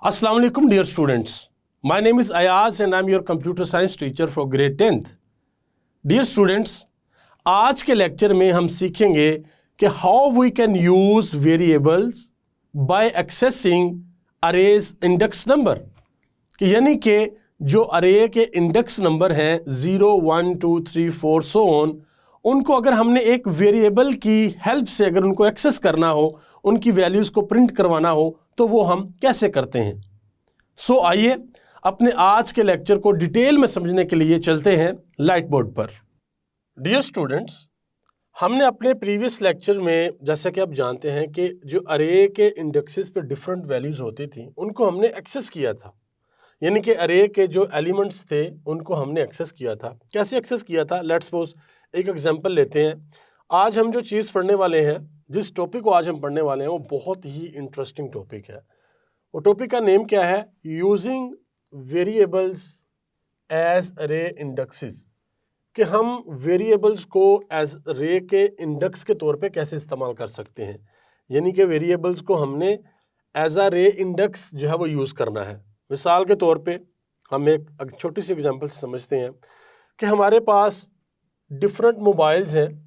Assalamu alaikum dear students. My name is Ayaz and I'm your computer science teacher for grade 10th. Dear students, आज के lecture में हम सीखेंगे कि how we can use variables by accessing arrays index number. कि यानी कि जो अरे के इंडेक्स नंबर हैं 0, 1, 2, 3, 4 so on, उनको अगर हमने एक वेरिएबल की हेल्प से अगर उनको एक्सेस करना हो, उनकी वैल्यूज़ को प्रिंट करवाना हो, तो वो हम कैसे करते हैं। सो आइए अपने आज के लेक्चर को डिटेल में समझने के लिए चलते हैं लाइट बोर्ड पर। डियर स्टूडेंट्स, हमने अपने प्रीवियस लेक्चर में जैसा कि आप जानते हैं कि जो अरे के इंडेक्सेस पे डिफरेंट वैल्यूज़ होती थी उनको हमने एक्सेस किया था, यानी कि अरे के जो एलिमेंट्स थे उनको हमने एक्सेस किया था। कैसे एक्सेस किया था, लेट्स सपोज एक एग्जांपल लेते हैं। आज हम जो चीज़ पढ़ने वाले हैं, जिस टॉपिक को आज हम पढ़ने वाले हैं वो बहुत ही इंटरेस्टिंग टॉपिक है। वो टॉपिक का नेम क्या है? यूजिंग वेरिएबल्स एज अरे इंडेक्सेस, कि हम वेरिएबल्स को एज अरे के इंडेक्स के तौर पे कैसे इस्तेमाल कर सकते हैं। यानी कि वेरिएबल्स को हमने एज अ रे इंडेक्स जो है वो यूज़ करना है। मिसाल के तौर पे हम एक छोटी सी एग्जांपल से समझते हैं कि हमारे पास डिफरेंट मोबाइल्स हैं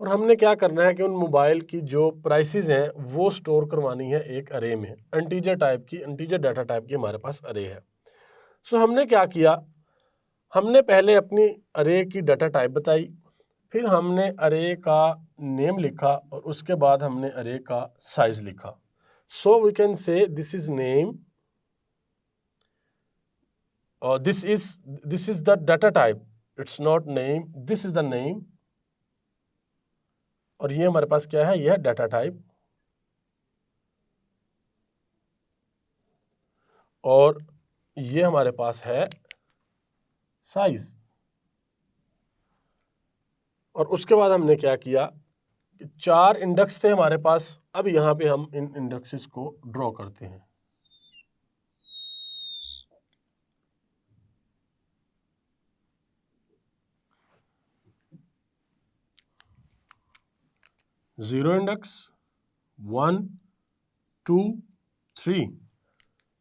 और हमने क्या करना है कि उन मोबाइल की जो प्राइसेस हैं वो स्टोर करवानी है एक अरे में। इंटीजर डाटा टाइप की हमारे पास अरे है। सो हमने क्या किया, हमने पहले अपनी अरे की डाटा टाइप बताई, फिर हमने अरे का नेम लिखा और उसके बाद हमने अरे का साइज लिखा। So we can say this is name और this is the data type, it's not name, this is the name, और ये हमारे पास क्या है, यह डाटा टाइप, और ये हमारे पास है साइज। और उसके बाद हमने क्या किया कि 4 इंडेक्स थे हमारे पास। अब यहां पे हम इन इंडेक्सेस को ड्रॉ करते हैं। Zero index, 1, 2, 3।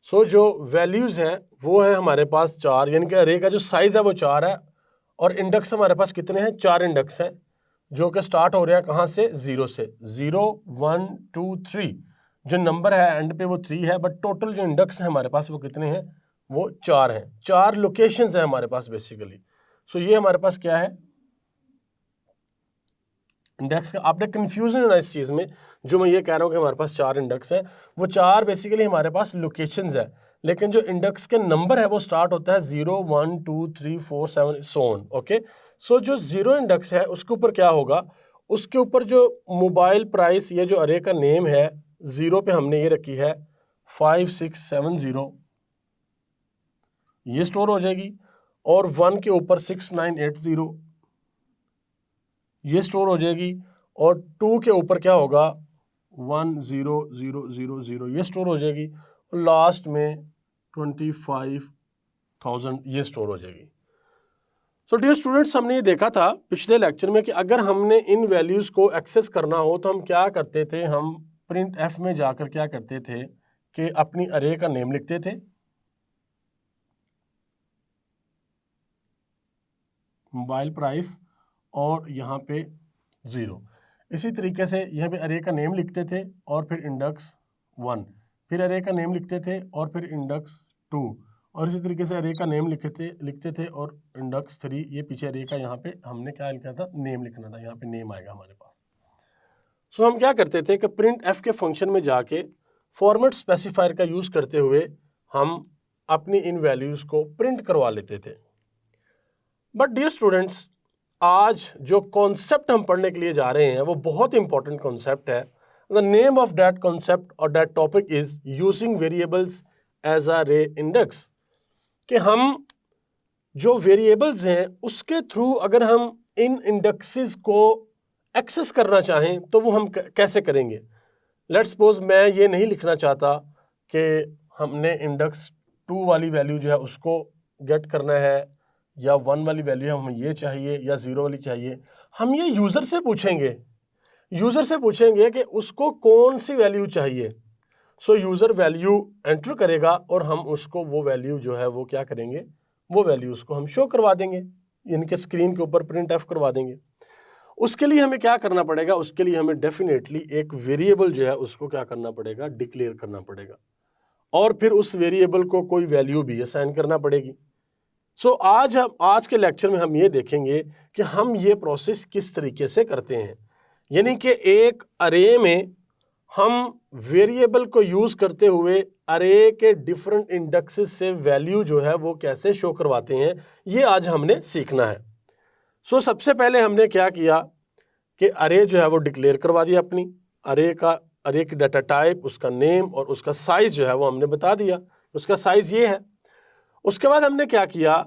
सो जो वैल्यूज हैं वो है हमारे पास 4, यानी कि अरे का जो साइज है वो 4 है। और इंडेक्स हमारे पास कितने हैं? 4 इंडेक्स हैं, जो कि स्टार्ट हो रहे हैं कहाँ से? 0 से। 0, 1, 2, 3 जो नंबर है एंड पे वो 3 है, बट टोटल जो इंडेक्स है हमारे पास वो कितने हैं? वो 4 हैं। 4 लोकेशंस हैं हमारे पास बेसिकली। सो ये हमारे पास क्या है? इंडेक्स का। आपने कंफ्यूजन होना इस चीज़ में, जो मैं ये कह रहा हूँ कि हमारे पास 4 इंडेक्स है, वो 4 बेसिकली हमारे पास लोकेशंस है, लेकिन जो इंडेक्स के नंबर है वो स्टार्ट होता है 0, 1, 2, 3, 4, 7 सो ऑन। ओके, सो जो 0 इंडेक्स है उसके ऊपर क्या होगा? उसके ऊपर जो मोबाइल प्राइस, ये जो अरे का नेम है, 0 पे हमने ये रखी है 5670, ये स्टोर हो जाएगी। और 1 के ऊपर 6980, ये स्टोर हो जाएगी। और 2 के ऊपर क्या होगा? 10000, ये स्टोर हो जाएगी। और लास्ट में 25,000 ये स्टोर हो जाएगी। सो डियर स्टूडेंट्स, हमने ये देखा था पिछले लेक्चर में कि अगर हमने इन वैल्यूज को एक्सेस करना हो तो हम क्या करते थे? हम प्रिंट एफ में जाकर क्या करते थे कि अपनी अरे का नेम लिखते थे, मोबाइल प्राइस, और यहाँ पे 0। इसी तरीके से यहाँ पे अरे का नेम लिखते थे और फिर इंडेक्स 1, फिर अरे का नेम लिखते थे और फिर इंडेक्स 2, और इसी तरीके से अरे का नेम लिखते थे और इंडेक्स 3। ये पीछे अरे का यहाँ पे हमने क्या लिखा था? नेम लिखना था, यहाँ पे नेम आएगा हमारे पास। सो हम क्या करते थे कि प्रिंट एफ के फंक्शन में जाके फॉर्मेट स्पेसिफायर का यूज़ करते हुए हम अपनी इन वैल्यूज़ को प्रिंट करवा लेते थे। बट डियर स्टूडेंट्स, आज जो कॉन्सेप्ट हम पढ़ने के लिए जा रहे हैं वो बहुत इंपॉर्टेंट कॉन्सेप्ट है। The name of that concept और that topic is using variables as array index. कि हम जो वेरिएबल्स हैं उसके थ्रू अगर हम इन इंडेक्सेस को एक्सेस करना चाहें तो वो हम कैसे करेंगे। लेट्स सपोज मैं ये नहीं लिखना चाहता कि हमने इंडेक्स 2 वाली वैल्यू जो है उसको गेट करना है, या 1 वाली वैल्यू हमें ये चाहिए, या 0 वाली चाहिए। हम ये यूज़र से पूछेंगे कि उसको कौन सी वैल्यू चाहिए। सो यूज़र वैल्यू एंटर करेगा और हम उसको वो वैल्यू जो है वो क्या करेंगे, वो वैल्यू उसको हम शो करवा देंगे, इनके स्क्रीन के ऊपर प्रिंट एफ करवा देंगे। उसके लिए हमें क्या करना पड़ेगा, उसके लिए हमें डेफिनेटली एक वेरिएबल जो है उसको क्या करना पड़ेगा, डिक्लेयर करना पड़ेगा, और फिर उस वेरिएबल को कोई वैल्यू भी असाइन करना पड़ेगी। सो आज के लेक्चर में हम ये देखेंगे कि हम ये प्रोसेस किस तरीके से करते हैं, यानी कि एक अरे में हम वेरिएबल को यूज करते हुए अरे के डिफरेंट इंडेक्सेस से वैल्यू जो है वो कैसे शो करवाते हैं, ये आज हमने सीखना है। सो सबसे पहले हमने क्या किया कि अरे जो है वो डिक्लेयर करवा दिया अपनी, अरे की डाटा टाइप, उसका नेम और उसका साइज जो है वो हमने बता दिया, उसका साइज ये है। उसके बाद हमने क्या किया,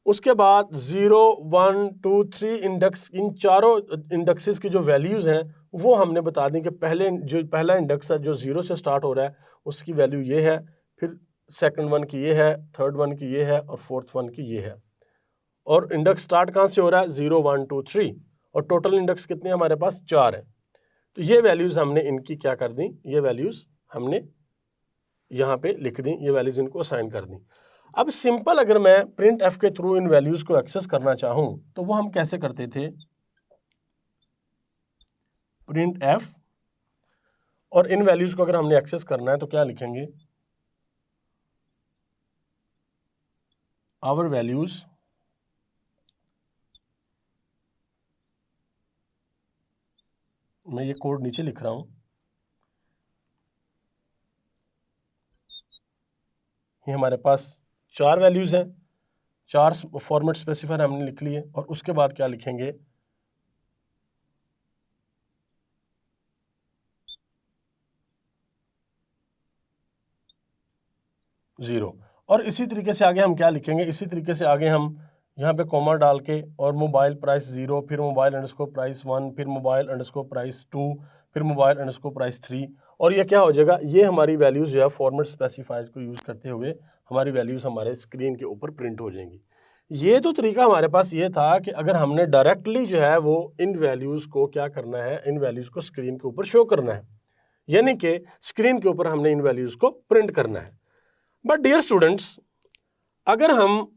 उसके बाद 0, 1, 2, 3 इंडेक्स, इन चारों इंडेक्सेस की जो वैल्यूज़ हैं वो हमने बता दी कि पहला इंडेक्स है जो 0 से स्टार्ट हो रहा है उसकी वैल्यू ये है, फिर सेकंड वन की ये है, थर्ड वन की ये है और फोर्थ वन की ये है। और इंडेक्स स्टार्ट कहाँ से हो रहा है, 0, 1, 2, 3, और टोटल इंडेक्स कितने हमारे पास 4 है। तो ये वैल्यूज़ हमने इनकी क्या कर दी, ये वैल्यूज़ हमने यहाँ पे लिख दी, ये वैल्यूज़ इनको असाइन कर दी। अब सिंपल अगर मैं प्रिंट एफ के थ्रू इन वैल्यूज़ को एक्सेस करना चाहूँ तो वो हम कैसे करते थे, प्रिंट एफ, और इन वैल्यूज़ को अगर हमने एक्सेस करना है तो क्या लिखेंगे, आवर वैल्यूज़ मैं ये कोड नीचे लिख रहा हूं, ये हमारे पास 4 वैल्यूज़ हैं, 4 फॉर्मेट स्पेसिफायर हमने लिख लिए, और उसके बाद क्या लिखेंगे, ज़ीरो। और इसी तरीके से आगे हम क्या लिखेंगे, इसी तरीके से आगे हम यहाँ पे कॉमा डाल के, और मोबाइल प्राइस 0, फिर मोबाइल अंडरस्कोर प्राइस 1, फिर मोबाइल अंडरस्कोर प्राइस 2, फिर मोबाइल अंडरस्कोर प्राइस 3, और ये क्या हो जाएगा, ये हमारी वैल्यूज़ जो है फॉर्मेट स्पेसिफायर्स को यूज़ करते हुए हमारी वैल्यूज़ हमारे स्क्रीन के ऊपर प्रिंट हो जाएंगी। ये तो तरीका हमारे पास ये था कि अगर हमने डायरेक्टली जो है वो इन वैल्यूज़ को क्या करना है, इन वैल्यूज़ को स्क्रीन के ऊपर शो करना है, यानी कि स्क्रीन के ऊपर हमने इन वैल्यूज़ को प्रिंट करना है। बट डियर स्टूडेंट्स, अगर हम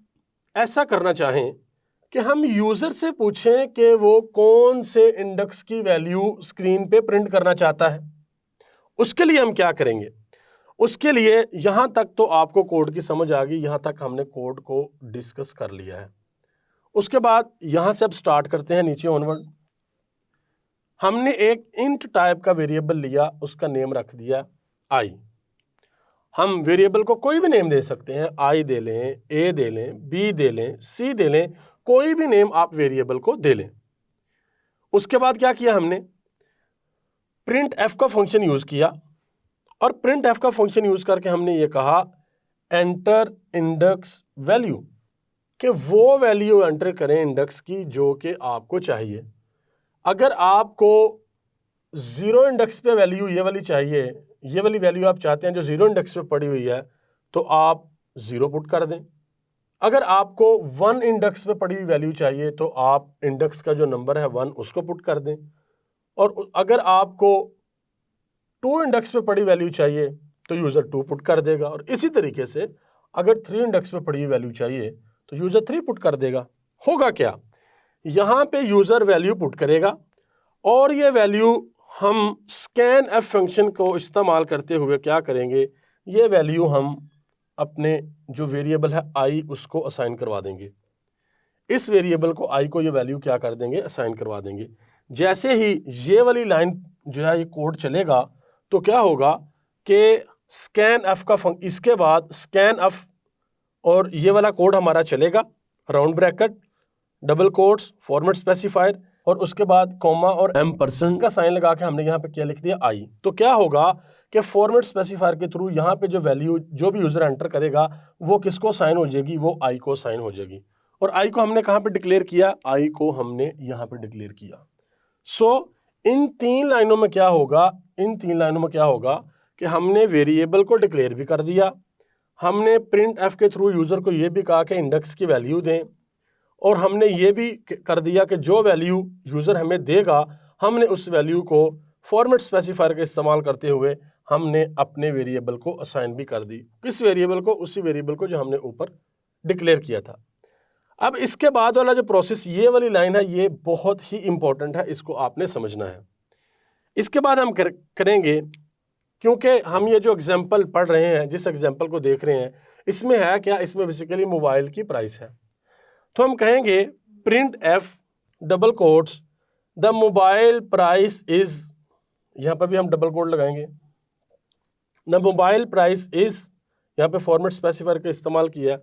ऐसा करना चाहें कि हम यूज़र से पूछें कि वो कौन से इंडेक्स की वैल्यू स्क्रीन पे प्रिंट करना चाहता है, उसके लिए हम क्या करेंगे, उसके लिए यहाँ तक तो आपको कोड की समझ आ गई, यहाँ तक हमने कोड को डिस्कस कर लिया है। उसके बाद यहाँ से अब स्टार्ट करते हैं नीचे ऑनवर्ड। हमने एक इंट टाइप का वेरिएबल लिया, उसका नेम रख दिया आई। हम वेरिएबल को कोई भी नेम दे सकते हैं, आई दे लें, ए दे लें, बी दे लें, सी दे लें, कोई भी नेम आप वेरिएबल को दे लें। उसके बाद क्या किया हमने, प्रिंट एफ का फंक्शन यूज किया, और प्रिंट एफ का फंक्शन यूज करके हमने ये कहा एंटर इंडेक्स वैल्यू, कि वो वैल्यू एंटर करें इंडेक्स की जो कि आपको चाहिए। अगर आपको 0 इंडेक्स पे वैल्यू ये वाली चाहिए, ये वाली वैल्यू आप चाहते हैं जो 0 इंडेक्स पे पड़ी हुई है, तो आप 0 पुट कर दें। अगर आपको 1 इंडेक्स पे पड़ी हुई वैल्यू चाहिए तो आप इंडेक्स का जो नंबर है 1 उसको पुट कर दें। और अगर आपको 2 इंडेक्स पे पड़ी वैल्यू चाहिए तो यूज़र 2 पुट कर देगा, और इसी तरीके से अगर 3 इंडेक्स पे पड़ी हुई वैल्यू चाहिए तो यूज़र 3 पुट कर देगा। होगा क्या, यहाँ पे यूज़र वैल्यू पुट करेगा, और ये वैल्यू हम स्कैन एफ फंक्शन को इस्तेमाल करते हुए क्या करेंगे, ये वैल्यू हम अपने जो वेरिएबल है आई उसको असाइन करवा देंगे। इस वेरिएबल को आई को ये वैल्यू क्या कर देंगे, असाइन करवा देंगे। जैसे ही ये वाली लाइन जो है ये कोड चलेगा तो क्या होगा कि स्कैन एफ का इसके बाद स्कैन एफ और ये वाला कोड हमारा चलेगा, round bracket, double quotes, format specifier, और उसके बाद कॉमा और एम्परसेंड का साइन लगा के हमने यहाँ पे क्या लिख दिया, आई। तो क्या होगा कि फॉर्मेट स्पेसिफायर के थ्रू यहाँ पे जो वैल्यू जो भी यूजर एंटर करेगा वो किसको साइन हो जाएगी, वो आई को साइन हो जाएगी। और आई को हमने कहाँ पे डिक्लेयर किया, आई को हमने यहाँ पे डिक्लेयर किया। सो इन 3 लाइनों में क्या होगा, इन 3 लाइनों में क्या होगा कि हमने वेरिएबल को डिक्लेयर भी कर दिया, हमने प्रिंट एफ के थ्रू यूजर को ये भी कहा कि इंडेक्स की वैल्यू दें, और हमने ये भी कर दिया कि जो वैल्यू यूज़र हमें देगा हमने उस वैल्यू को फॉर्मेट स्पेसिफायर का इस्तेमाल करते हुए हमने अपने वेरिएबल को असाइन भी कर दी। किस वेरिएबल को? उसी वेरिएबल को जो हमने ऊपर डिक्लेयर किया था। अब इसके बाद वाला जो प्रोसेस, ये वाली लाइन है, ये बहुत ही इंपॉर्टेंट है, इसको आपने समझना है। इसके बाद हम करेंगे, क्योंकि हम ये जो एग्जाम्पल पढ़ रहे हैं, जिस एग्जाम्पल को देख रहे हैं, इसमें है क्या? इसमें बेसिकली मोबाइल की प्राइस है। तो हम कहेंगे print F double quotes the mobile price is, यहाँ पर भी हम डबल कोट लगाएंगे, द मोबाइल प्राइस इज, यहाँ पे फॉर्मेट स्पेसिफायर का इस्तेमाल किया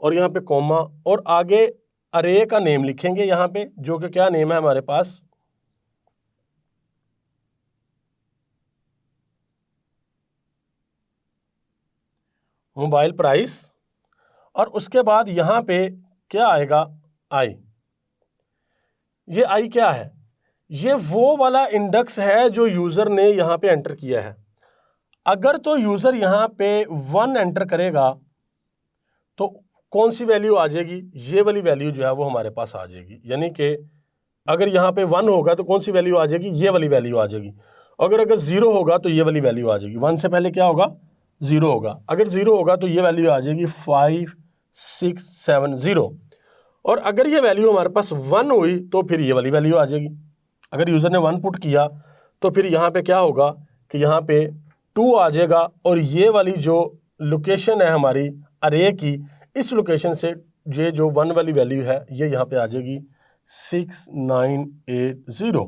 और यहाँ पे कॉमा और आगे अरे का नेम लिखेंगे यहाँ पे, जो कि क्या नेम है हमारे पास? Mobile price. और उसके बाद यहाँ पे क्या आएगा? आई। ये आई क्या है? ये वो वाला इंडेक्स है जो यूजर ने यहाँ पे एंटर किया है। अगर तो यूजर यहाँ पे 1 एंटर करेगा तो कौन सी वैल्यू आ जाएगी? ये वाली वैल्यू जो है वो हमारे पास आ जाएगी। यानी कि अगर यहाँ पे 1 होगा तो कौन सी वैल्यू आ जाएगी? ये वाली वैल्यू आ जाएगी। अगर 0 होगा तो ये वाली वैल्यू आ जाएगी। 1 से पहले क्या होगा? 0 होगा। अगर 0 होगा तो ये वैल्यू आ जाएगी 5670। और अगर ये वैल्यू हमारे पास 1 हुई तो फिर ये वाली वैल्यू आ जाएगी। अगर यूज़र ने 1 पुट किया तो फिर यहाँ पे क्या होगा कि यहाँ पे 2 आ जाएगा और ये वाली जो लोकेशन है हमारी अरे की, इस लोकेशन से ये जो 1 वाली वैल्यू है ये यहाँ पे आ जाएगी 6980।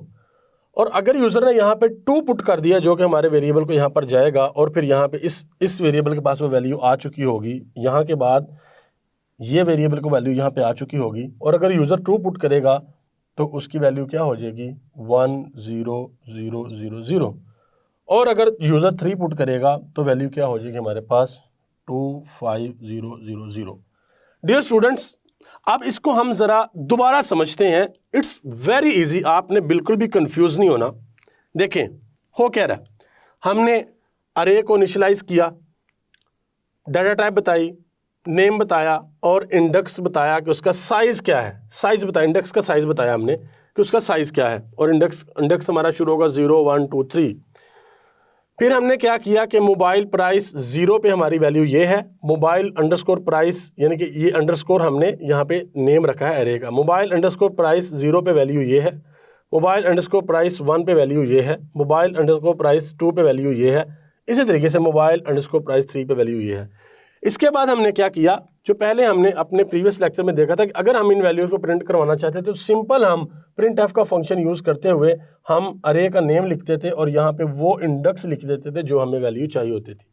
और अगर यूज़र ने यहाँ पे 2 पुट कर दिया, जो कि हमारे वेरिएबल को यहाँ पर जाएगा और फिर यहाँ पे इस वेरिएबल के पास वो वैल्यू आ चुकी होगी, यहाँ के बाद ये वेरिएबल को वैल्यू यहाँ पे आ चुकी होगी। और अगर यूज़र 2 पुट करेगा तो उसकी वैल्यू क्या हो जाएगी? 10000। और अगर यूज़र 3 पुट करेगा तो वैल्यू क्या हो जाएगी हमारे पास? 25000। डियर स्टूडेंट्स, अब इसको हम ज़रा दोबारा समझते हैं। इट्स वेरी इजी, आपने बिल्कुल भी कंफ्यूज नहीं होना। देखें हो क्या रहा है, हमने अरे को इनिशियलाइज किया, डाटा टाइप बताई, नेम बताया और इंडेक्स बताया कि उसका साइज़ क्या है। साइज़ बताया, इंडेक्स का साइज़ बताया हमने कि उसका साइज़ क्या है। और इंडेक्स हमारा शुरू होगा 0 1 2 3। फिर हमने क्या किया कि मोबाइल प्राइस 0 पे हमारी वैल्यू ये है। मोबाइल अंडरस्कोर प्राइस, यानी कि ये अंडरस्कोर हमने यहाँ पे नेम रखा है एरे का। मोबाइल अंडरस्कोर प्राइस 0 पे वैल्यू ये है। मोबाइल अंडरस्कोर प्राइस 1 पे वैल्यू ये है। मोबाइल अंडरस्कोर प्राइस 2 पे वैल्यू ये है। इसी तरीके से मोबाइल अंडरस्कोर प्राइस 3 पे वैल्यू ये है। इसके बाद हमने क्या किया, जो पहले हमने अपने प्रीवियस लेक्चर में देखा था कि अगर हम इन वैल्यूज़ को प्रिंट करवाना चाहते थे तो सिंपल हम प्रिंट एफ का फंक्शन यूज़ करते हुए हम अरे का नेम लिखते थे और यहाँ पे वो इंडेक्स लिख देते थे जो हमें वैल्यू चाहिए होती थी।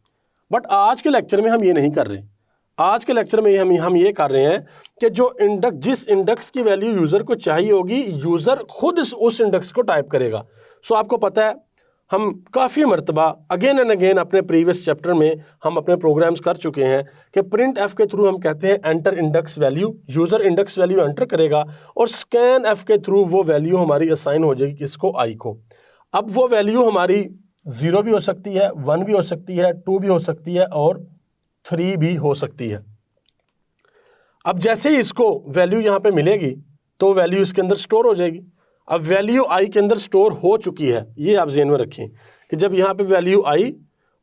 बट आज के लेक्चर में हम ये नहीं कर रहे। आज के लेक्चर में हम ये कर रहे हैं कि जो जिस इंडेक्स की वैल्यू यूज़र को चाहिए होगी, यूज़र खुद उस इंडेक्स को टाइप करेगा। सो आपको पता है हम काफ़ी मरतबा अगेन एंड अगेन अपने प्रीवियस चैप्टर में हम अपने प्रोग्राम्स कर चुके हैं कि प्रिंट एफ के थ्रू हम कहते हैं enter index value. User index value enter करेगा और स्कैन एफ के थ्रू वो वैल्यू हमारी असाइन हो जाएगी किसको? आई को। अब वो वैल्यू हमारी 0 भी हो सकती है, 1 भी हो सकती है, 2 भी हो सकती है और 3 भी हो सकती है। अब जैसे ही इसको वैल्यू यहाँ पे मिलेगी तो वैल्यू इसके अंदर स्टोर हो जाएगी। अब वैल्यू आई के अंदर स्टोर हो चुकी है, ये आप ज़हन में रखें कि जब यहाँ पे वैल्यू आई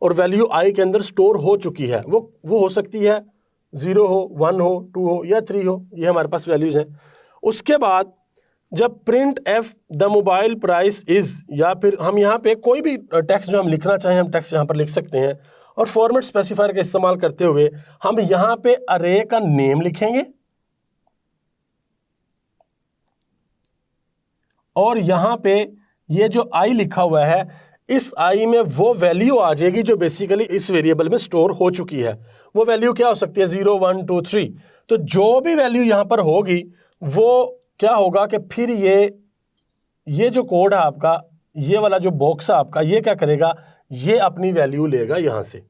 और वैल्यू आई के अंदर स्टोर हो चुकी है, वो हो सकती है 0 हो, 1 हो, 2 हो या 3 हो, ये हमारे पास वैल्यूज़ हैं। उसके बाद जब print F the mobile price is, या फिर हम यहाँ पे कोई भी टेक्स्ट जो हम लिखना चाहें हम टेक्स्ट यहाँ पर लिख सकते हैं और फॉर्मेट स्पेसिफायर का इस्तेमाल करते हुए हम यहाँ पे अरे का नेम लिखेंगे और यहाँ पे ये जो आई लिखा हुआ है, इस आई में वो वैल्यू आ जाएगी जो बेसिकली इस वेरिएबल में स्टोर हो चुकी है। वो वैल्यू क्या हो सकती है? 0 1 2 3। तो जो भी वैल्यू यहाँ पर होगी वो क्या होगा कि फिर ये जो कोड है आपका, ये वाला जो बॉक्स है आपका, ये क्या करेगा? ये अपनी वैल्यू लेगा यहाँ से।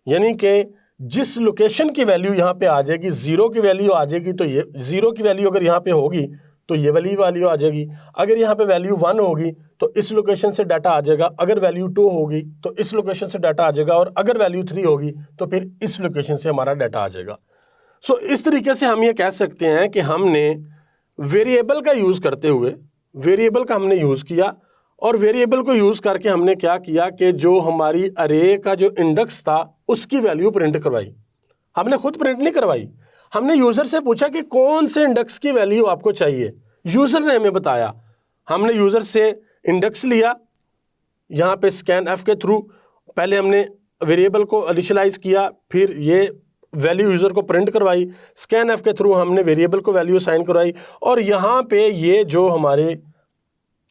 यानी कि जिस लोकेशन की वैल्यू यहाँ पे आ जाएगी, 0 की वैल्यू आ जाएगी तो ये 0 की वैल्यू अगर यहाँ पे होगी तो ये वाली वैल्यू आ जाएगी। अगर यहाँ पे वैल्यू 1 होगी तो इस लोकेशन से डाटा आ जाएगा। अगर वैल्यू 2 होगी तो इस लोकेशन से डाटा आ जाएगा और अगर वैल्यू 3 होगी तो फिर इस लोकेशन से हमारा डाटा आ जाएगा। सो इस तरीके से हम ये कह सकते हैं कि हमने वेरिएबल का यूज़ करते हुए, वेरिएबल का हमने यूज़ किया और वेरिएबल को यूज़ करके हमने क्या किया कि जो हमारी अरे का जो इंडेक्स था उसकी वैल्यू प्रिंट करवाई। हमने खुद प्रिंट नहीं करवाई, हमने यूज़र से पूछा कि कौन से इंडेक्स की वैल्यू आपको चाहिए, यूज़र ने हमें बताया। हमने यूज़र से इंडेक्स लिया, यहाँ पे स्कैन एफ के थ्रू पहले हमने वेरिएबल को इनिशियलाइज किया, फिर ये वैल्यू यूज़र को प्रिंट करवाई, स्कैन एफ के थ्रू हमने वेरिएबल को वैल्यू असाइन करवाई, और यहाँ पे ये जो हमारे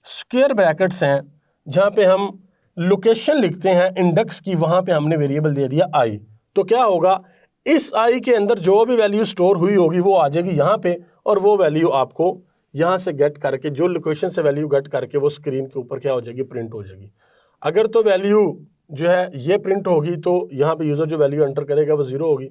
स्क्वायर ब्रैकेट्स हैं जहाँ पे हम लोकेशन लिखते हैं इंडेक्स की, वहाँ पे हमने वेरिएबल दे दिया आई। तो क्या होगा, इस आई के अंदर जो भी वैल्यू स्टोर हुई होगी वो आ जाएगी यहाँ पे, और वो वैल्यू आपको यहाँ से गेट करके, जो लोकेशन से वैल्यू गेट करके वो स्क्रीन के ऊपर क्या हो जाएगी, प्रिंट हो जाएगी। अगर तो वैल्यू जो है ये प्रिंट होगी तो यहाँ पे यूज़र जो वैल्यू एंटर करेगा वो 0 होगी।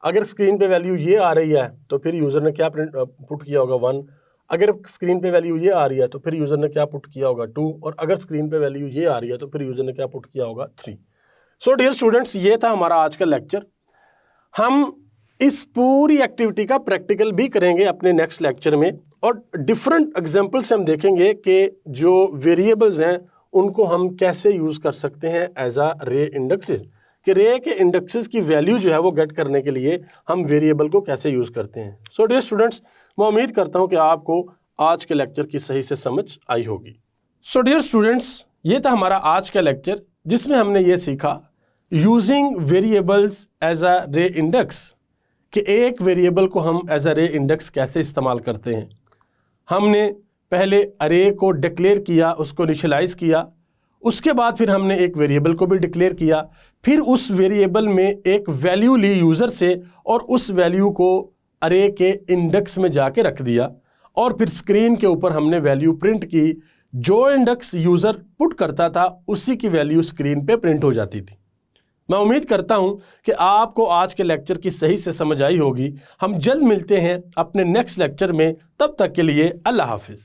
अगर स्क्रीन पे वैल्यू ये आ रही है तो फिर यूज़र ने क्या पुट किया होगा 1। अगर स्क्रीन पे वैल्यू ये आ रही है तो फिर यूज़र ने क्या पुट किया होगा 2, और अगर स्क्रीन पे वैल्यू ये आ रही है तो फिर यूज़र ने क्या पुट किया होगा 3। सो डियर स्टूडेंट्स, ये था हमारा आज का लेक्चर। हम इस पूरी एक्टिविटी का प्रैक्टिकल भी करेंगे अपने नेक्स्ट लेक्चर में, और डिफरेंट एग्जांपल्स हम देखेंगे कि जो वेरिएबल्स हैं उनको हम कैसे यूज़ कर सकते हैं एज अ रे इंडेक्सेस, कि रे के इंडेक्सेस की वैल्यू जो है वो गेट करने के लिए हम वेरिएबल को कैसे यूज़ करते हैं। सो डियर स्टूडेंट्स, मैं उम्मीद करता हूँ कि आपको आज के लेक्चर की सही से समझ आई होगी। सो डियर स्टूडेंट्स, ये था हमारा आज का लेक्चर जिसमें हमने ये सीखा using variables as array index, कि एक वेरिएबल को हम एज अ रे इंडेक्स कैसे इस्तेमाल करते हैं। हमने पहले अरे को डिक्लेयर किया, उसको इनिशियलाइज किया, उसके बाद फिर हमने एक वेरिएबल को भी डिक्लेयर किया, फिर उस वेरिएबल में एक वैल्यू ली यूज़र से और उस वैल्यू को अरे के इंडेक्स में जाके रख दिया, और फिर स्क्रीन के ऊपर हमने वैल्यू प्रिंट की। जो इंडेक्स यूज़र पुट करता था उसी की वैल्यू स्क्रीन पे प्रिंट हो जाती थी। मैं उम्मीद करता हूं कि आपको आज के लेक्चर की सही से समझ आई होगी। हम जल्द मिलते हैं अपने नेक्स्ट लेक्चर में, तब तक के लिए अल्लाह हाफिज़।